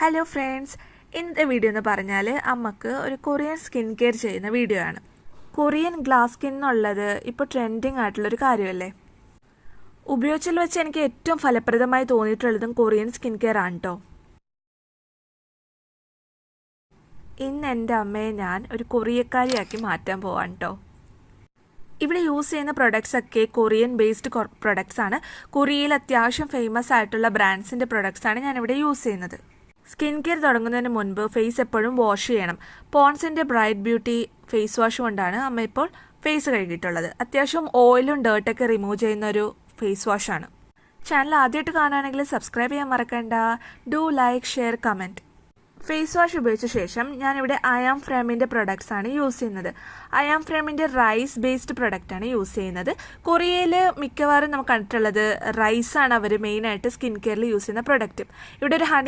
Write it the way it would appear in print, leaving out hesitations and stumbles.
Hello friends, ഇന്നത്തെ video എന്ന് പറഞ്ഞാൽ അമ്മക്ക് ഒരു കൊറിയൻ സ്കിൻ കെയർ ചെയ്യുന്ന വീഡിയോ ആണ്. കൊറിയൻ ഗ്ലാസ് സ്കിൻ എന്നുള്ളത് ഇപ്പോൾ ട്രെൻഡിങ് ആയിട്ടുള്ളൊരു കാര്യമല്ലേ. ഉപയോഗിച്ചതിൽ വെച്ച് എനിക്ക് ഏറ്റവും ഫലപ്രദമായി തോന്നിയിട്ടുള്ളതും കൊറിയൻ സ്കിൻ കെയർ ആണ് കേട്ടോ. ഇന്ന് എൻ്റെ അമ്മയെ ഞാൻ ഒരു കൊറിയക്കാരിയാക്കി മാറ്റാൻ പോവാണ് കേട്ടോ. ഇവിടെ യൂസ് ചെയ്യുന്ന പ്രൊഡക്ട്സ് ഒക്കെ കൊറിയൻ ബേസ്ഡ് പ്രൊഡക്ട്സ് ആണ്. കൊറിയയിൽ അത്യാവശ്യം ഫേമസ് ആയിട്ടുള്ള ബ്രാൻഡ്സിൻ്റെ പ്രൊഡക്ട്സ് ആണ് ഞാനിവിടെ യൂസ് ചെയ്യുന്നത്. സ്കിൻ കെയർ തുടങ്ങുന്നതിന് മുൻപ് ഫേസ് എപ്പോഴും വാഷ് ചെയ്യണം. പോൺസിൻ്റെ ബ്രൈറ്റ് ബ്യൂട്ടി ഫേസ് വാഷ് കൊണ്ടാണ് അമ്മ ഇപ്പോൾ ഫേസ് കഴുകിയിട്ടുള്ളത്. അത്യാവശ്യം ഓയിലും ഡേർട്ടൊക്കെ റിമൂവ് ചെയ്യുന്ന ഒരു ഫേസ് വാഷാണ്. ചാനൽ ആദ്യമായിട്ട് കാണുകയാണെങ്കിൽ സബ്സ്ക്രൈബ് ചെയ്യാൻ മറക്കണ്ട. Do like, share, comment. Face wash ഉപയോഗിച്ച ശേഷം ഞാനിവിടെ അയാം ഫ്രെമിൻ്റെ പ്രൊഡക്ട്സ് ആണ് യൂസ് ചെയ്യുന്നത്. അയാം ഫ്രെമിൻ്റെ റൈസ് ബേസ്ഡ് പ്രൊഡക്റ്റ് ആണ് യൂസ് ചെയ്യുന്നത്. കൊറിയയിൽ മിക്കവാറും നമുക്ക് കണ്ടിട്ടുള്ളത് റൈസാണ് അവർ മെയിനായിട്ട് സ്കിൻ കെയറിൽ യൂസ് ചെയ്യുന്ന പ്രൊഡക്റ്റ്. ഇവിടെ ഒരു ഹണി